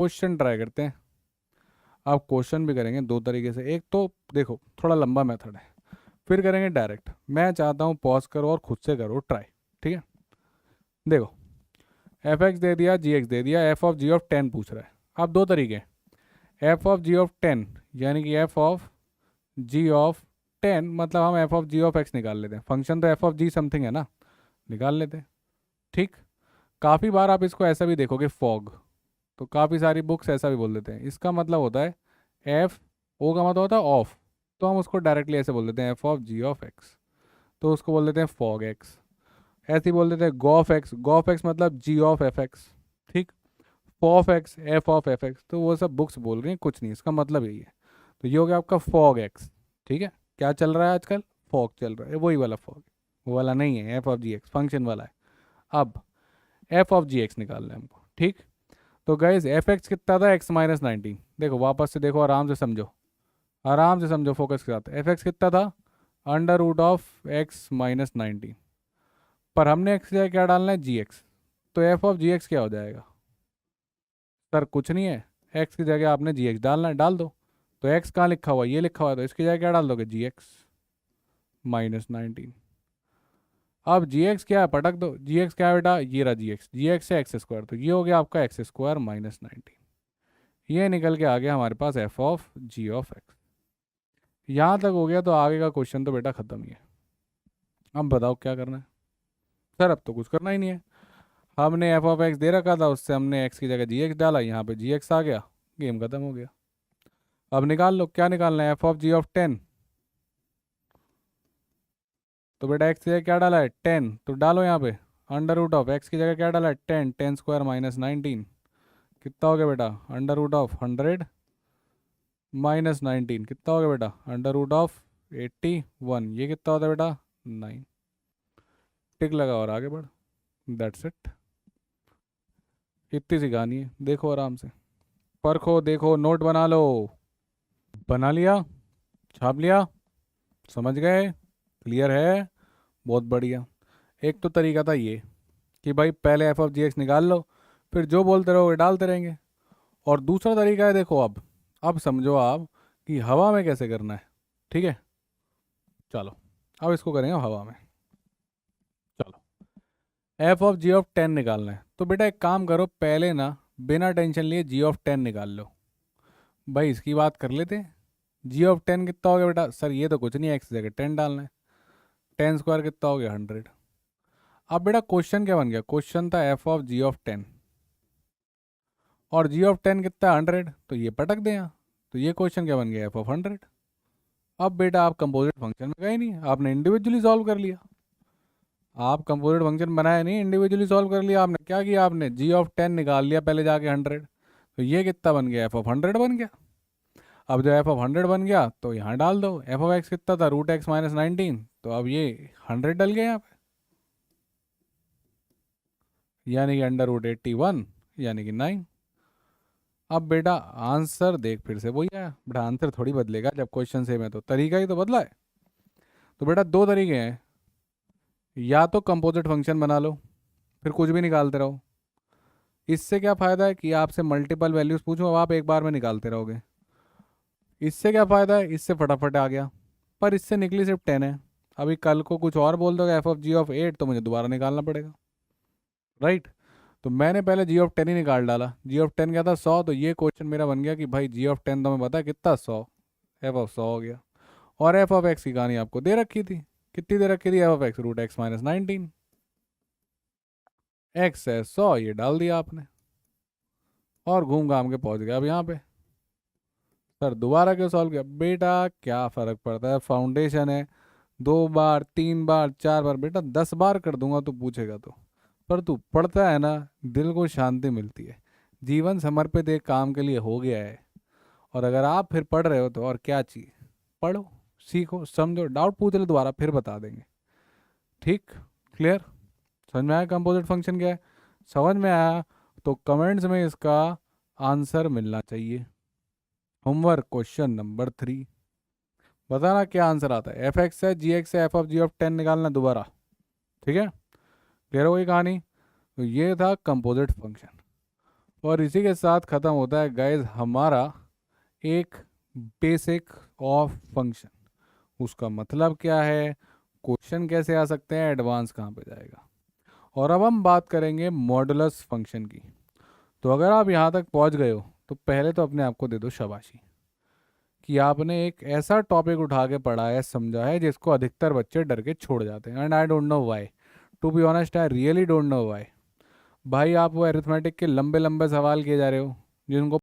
Question try करते हैं। आप क्वेश्चन भी करेंगे दो तरीके से, एक तो देखो थोड़ा लंबा मेथड है, फिर करेंगे डायरेक्ट। मैं चाहता हूँ पॉज करो और खुद से करो ट्राई, ठीक है। देखो, एफ एक्स दे दिया, जी एक्स दे दिया, एफ ऑफ जी ऑफ 10 पूछ रहा है। अब दो तरीके, एफ ऑफ जी ऑफ 10 यानी कि एफ ऑफ जी ऑफ 10 मतलब हम f of g of x निकाल लेते हैं। फंक्शन तो एफ ऑफ जी समथिंग है ना, निकाल लेते हैं, ठीक। काफ़ी बार आप इसको ऐसा भी देखोगे फॉग, तो काफ़ी सारी बुक्स ऐसा भी बोल देते हैं। इसका मतलब होता है एफ, ओ का मतलब होता है ऑफ, तो हम उसको डायरेक्टली ऐसे बोल देते हैं f of g of x, तो उसको बोल देते हैं फॉग एक्स। ऐसे ही बोल देते हैं गॉफ एक्स, गॉफ एक्स मतलब जी ऑफ एफ एक्स, ठीक। F of x, f of f x, तो वो सब बुक्स बोल रही हैं, कुछ नहीं, इसका मतलब यही है। तो ये हो गया आपका फॉग एक्स, ठीक है। क्या चल रहा है आजकल, फॉग चल रहा है, वही वाला फॉग, वो वाला नहीं है, f of g x function वाला है। अब एफ ऑफ जी एक्स निकालना है हमको, ठीक। तो गाइज एफ एक्स कितना था, एक्स माइनस 19। देखो वापस से देखो, आराम से समझो, आराम से समझो फोकस के साथ। एफ एक्स कितना था, under root of x minus 19, पर हमने एक्स की जगह क्या डालना है, जी एक्स। तो एफ ऑफ जी एक्स क्या हो जाएगा, सर कुछ नहीं है, एक्स की जगह आपने जी एक्स डालना है, डाल दो। तो एक्स कहाँ लिखा हुआ है, ये लिखा हुआ है, तो इसकी जगह क्या डाल दोगे, जी एक्स माइनस 19। अब जी एक्स क्या है, पटक दो, जी एक्स क्या है बेटा, ये रहा जी एक्स है एक्स स्क्वायर, तो ये हो गया आपका एक्स स्क्वायर माइनस 19। ये निकल के आ गया हमारे पास f of g of x. यहाँ तक हो गया, तो आगे का क्वेश्चन तो बेटा खत्म ही है। अब बताओ क्या करना है, सर अब तो कुछ करना ही नहीं है। हमने एफ ऑफ एक्स दे रखा था, उससे हमने एक्स की जगह जी एक्स डाला, यहाँ पे जी एक्स आ गया, गेम खत्म हो गया। अब निकाल लो, क्या निकालना है, एफ ऑफ जी ऑफ 10। तो बेटा एक्स की जगह क्या डाला है, 10, तो डालो यहाँ पे अंडर रूट ऑफ एक्स की जगह क्या डाला है, 10, 10 स्क्वायर माइनस 19, कितना हो गया बेटा, अंडर रूट ऑफ 100 माइनस 19 कितना हो गया बेटा, अंडर रूट ऑफ 81, ये कितना होता है बेटा, 9। टिक लगा और आगे बढ़, दैट्स इट। इतनी सी कहानी है, देखो आराम से, परखो देखो, नोट बना लो। बना लिया, छाप लिया, समझ गए, क्लियर है, बहुत बढ़िया। एक तो तरीका था ये कि भाई पहले एफ ऑफ जी एक्स निकाल लो, फिर जो बोलते रहोगे डालते रहेंगे। और दूसरा तरीका है, देखो अब समझो आप कि हवा में कैसे करना है, ठीक है। चलो अब इसको करेंगे हवा में। चलो, एफ ऑफ जी ऑफ 10 निकालना है, तो बेटा एक काम करो, पहले ना बिना टेंशन लिए जी ऑफ 10 निकाल लो। भाई इसकी बात कर लेते हैं, जी ऑफ 10 कितना हो गया बेटा, सर ये तो कुछ नहीं है, एक्स जगह 10 डालना है, 10 स्क्वायर कितना हो गया, 100। अब बेटा क्वेश्चन क्या बन गया, क्वेश्चन था एफ ऑफ जी ऑफ 10, और जी ऑफ 10 कितना है, 100, तो ये पटक दें यहाँ, तो ये क्वेश्चन क्या बन गया, एफ ऑफ 100। अब बेटा आप कंपोजिट फंक्शन में गए नहीं, आपने इंडिविजुअली सॉल्व कर लिया। आप कंपोजिट फंक्शन बनाया नहीं, इंडिविजुअली सॉल्व कर लिया। आपने क्या किया, आपने जी ऑफ 10 निकाल लिया पहले जाके 100, तो ये कितना बन गया, एफ ऑफ 100 बन गया। अब जब एफ ऑफ 100 बन गया, तो यहाँ डाल दो, एफ ऑफ एक्स कितना था, रूट एक्स माइनस 19, तो अब ये 100 डल गया यहाँ पे, यानी कि अंडर रूट 81 यानी कि 9। अब बेटा आंसर देख, फिर से वही आया बेटा, आंसर थोड़ी बदलेगा जब क्वेश्चन सेम है, तो तरीका ही तो बदला है। तो बेटा दो तरीके हैं, या तो कंपोजिट फंक्शन बना लो, फिर कुछ भी निकालते रहो। इससे क्या फ़ायदा है कि आपसे मल्टीपल वैल्यूज़ पूछो, अब आप एक बार में निकालते रहोगे। इससे क्या फ़ायदा है, इससे फटाफट आ गया, पर इससे निकली सिर्फ 10 है। अभी कल को कुछ और बोल दोगे एफ ऑफ जी ऑफ 8, तो मुझे दोबारा निकालना पड़ेगा, राइट। तो मैंने पहले जी ऑफ 10 ही निकाल डाला, जी ऑफ 10 क्या था, 100, तो ये क्वेश्चन मेरा बन गया कि भाई जी ऑफ 10 तो हमें पता है कितना, 100, एफ ऑफ 100 हो गया। और एफ ऑफ एक्स की कहानी आपको दे रखी थी, कितनी दे रखी थी, f of x root x minus 19, x है 100, ये डाल दिया आपने, और घूम घाम के पहुंच गया अब यहाँ पे। सर दोबारा क्यों सॉल्व किया, बेटा क्या फ़र्क पड़ता है, फाउंडेशन है, 2 बार 3 बार 4 बार, बेटा 10 बार कर दूंगा तो पूछेगा तो, पर तू पढ़ता है ना, दिल को शांति मिलती है, जीवन समर्पित एक काम के लिए हो गया है। और अगर आप फिर पढ़ रहे हो तो और क्या चाहिए, पढ़ो, सीखो, समझो, डाउट पूछ लो दोबारा, फिर बता देंगे, ठीक, क्लियर। समझ में आया कंपोजिट फंक्शन क्या है, समझ में आया तो कमेंट्स में इसका आंसर मिलना चाहिए। होमवर्क क्वेश्चन नंबर 3, बताना क्या आंसर आता है, एफ एक्स है, जी एक्स है, एफ ऑफ जी ऑफ 10 निकालना दोबारा, ठीक है। क्लियर हो गई कहानी। तो ये था कंपोजिट फंक्शन। और इसी के साथ ख़त्म होता है गाइस हमारा एक बेसिक ऑफ फंक्शन। उसका मतलब क्या है, क्वेश्चन कैसे आ सकते हैं, एडवांस कहाँ पे जाएगा। और अब हम बात करेंगे मॉडुलस फंक्शन की। तो अगर आप यहाँ तक पहुँच गए हो तो पहले तो अपने आप को दे दो शाबाशी कि आपने एक ऐसा टॉपिक उठा के पढ़ा है, समझा है, जिसको अधिकतर बच्चे डर के छोड़ जाते हैं। And I don't know why, to be honest I really don't know why. भाई आप वो अरिथमेटिक के लंबे लंबे सवाल किए जा रहे हो जिनको